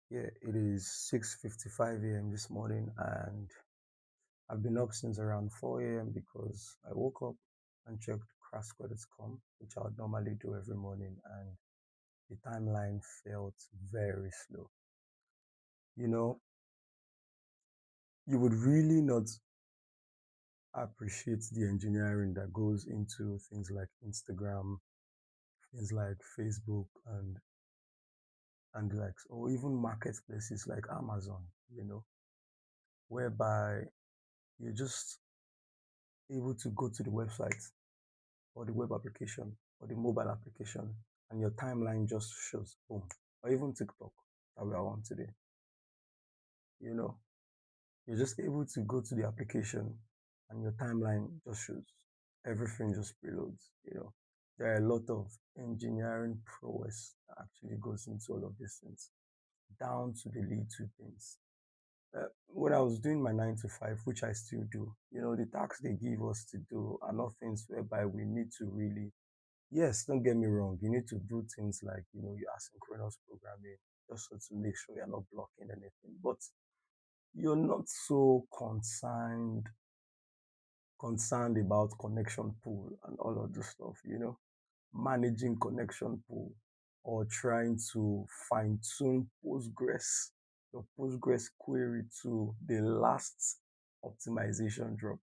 Yeah, it is 6:55 a.m. this morning, and I've been up since around 4 a.m. because I woke up and checked Craftsquarre.com, which I would normally do every morning, and the timeline felt very slow. You know, you would really not appreciate the engineering that goes into things like Instagram, things like Facebook, and like, or even marketplaces like Amazon, whereby you're just able to go to the website or the web application or the mobile application, and your timeline just shows boom, or even TikTok that we are on today. You know, you're just able to go to the application and your timeline just shows everything just preloads. There are a lot of engineering prowess that actually goes into all of these things, down to the little things. When I was doing my 9 to 5, which I still do, the tasks they give us to do are not things whereby we need to really. Yes, don't get me wrong. You need to do things like, your asynchronous programming just so to make sure you're not blocking anything. But you're not so concerned about connection pool and all of this stuff, managing connection pool or trying to fine tune your Postgres query to the last optimization drop,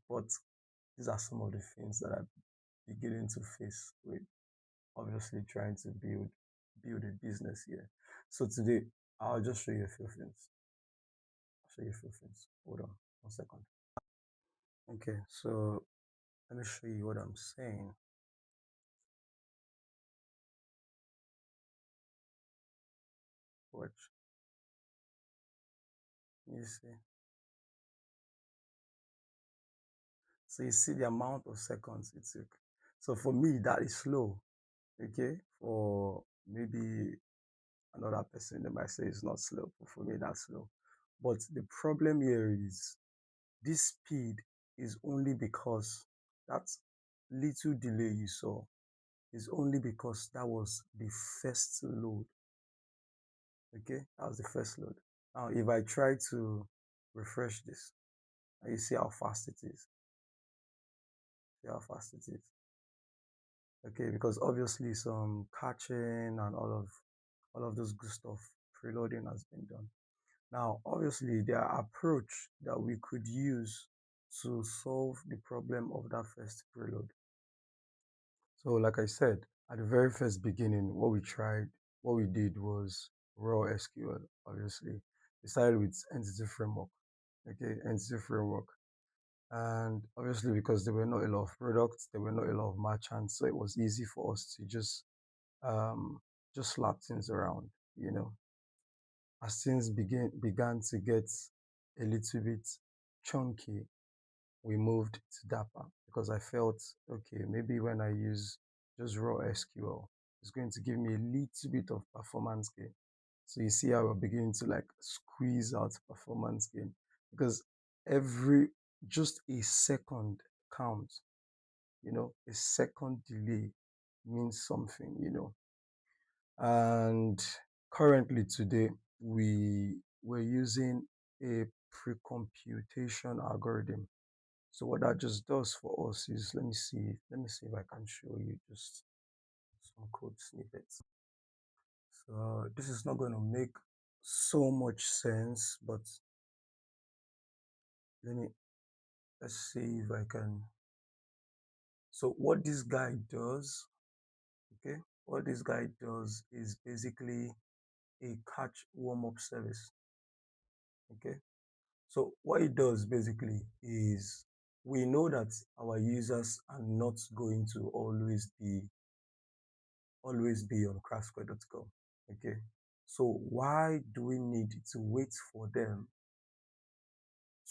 But these are some of the things that I'm beginning to face with obviously trying to build a business here. So today I'll just show you a few things. I'll show you a few things. Hold on 1 second. Okay, so let me show you what I'm saying. Watch. You see. So you see the amount of seconds it took. So for me, that is slow. Okay. For maybe another person, they might say it's not slow. But for me, that's slow. But the problem here is this speed is only because that little delay you saw is only because that was the first load. Okay, that was the first load. Now, if I try to refresh this, and you see how fast it is. See how fast it is. Okay, because obviously some catching and all of those good stuff, preloading has been done. Now, obviously, there are approach that we could use to solve the problem of that first preload. So, like I said, at the very first beginning, what we did was raw SQL, obviously. We started with entity framework, okay, entity framework. And obviously, because there were not a lot of products, there were not a lot of merchants, so it was easy for us to um, just slap things around, you know. As things began to get a little bit chunky, we moved to Dapper because I felt, okay, maybe when I use just raw SQL, it's going to give me a little bit of performance gain. So you see how we're beginning to like squeeze out performance gain because every just a second counts, a second delay means something, And currently today we're using a pre-computation algorithm. So what that just does for us is let me see if I can show you just some code snippets. So this is not going to make so much sense, but let me let's see if I can. So what this guy does, okay, what this guy does is basically a catch warm-up service. Okay. So what it does basically is we know that our users are not going to always be on craftsquarre.com. Okay. So why do we need to wait for them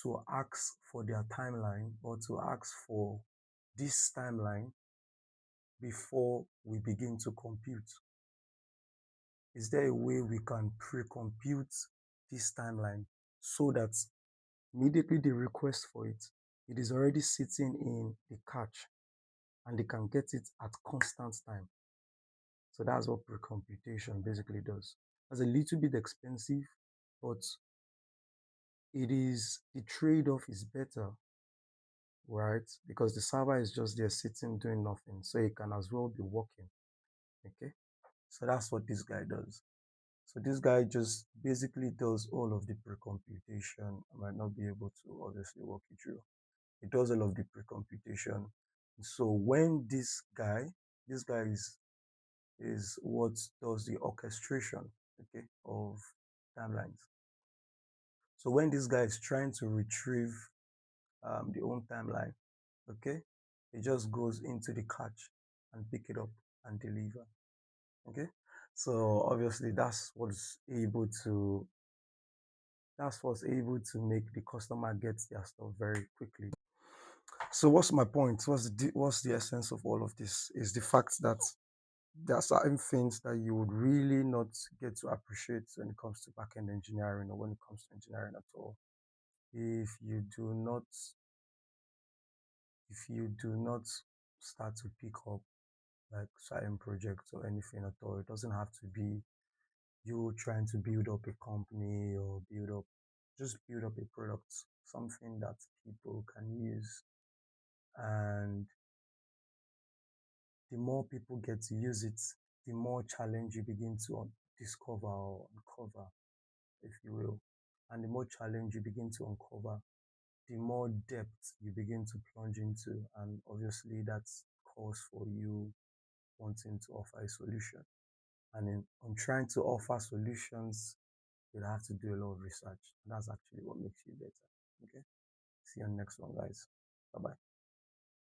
to ask for their timeline or to ask for this timeline before we begin to compute? Is there a way we can pre-compute this timeline so that immediately they request for it, it is already sitting in the cache and they can get it at constant time? So that's what pre-computation basically does. That's a little bit expensive, but it is the trade-off is better, right? Because the server is just there sitting doing nothing, so it can as well be working. Okay, so that's what this guy does. So this guy just basically does all of the pre-computation. I might not be able to obviously walk you through. He does all of the pre-computation. So when this guy is what does the orchestration, okay, of timelines. So when this guy is trying to retrieve the own timeline, okay, he just goes into the cache and pick it up and deliver. Okay, so obviously that's what's able to make the customer get their stuff very quickly. So what's my point? What's the essence of all of this? Is the fact that there are certain things that you would really not get to appreciate when it comes to backend engineering or when it comes to engineering at all. If you do not if you do not start to pick up like certain projects or anything at all, it doesn't have to be you trying to build up a company or build up a product, something that people can use. And the more people get to use it, the more challenge you begin to discover or uncover, if you will. And the more challenge you begin to uncover, the more depth you begin to plunge into. And obviously, that calls for you wanting to offer a solution. And on trying to offer solutions, you have to do a lot of research. And that's actually what makes you better. Okay. See you on the next one, guys. Bye bye.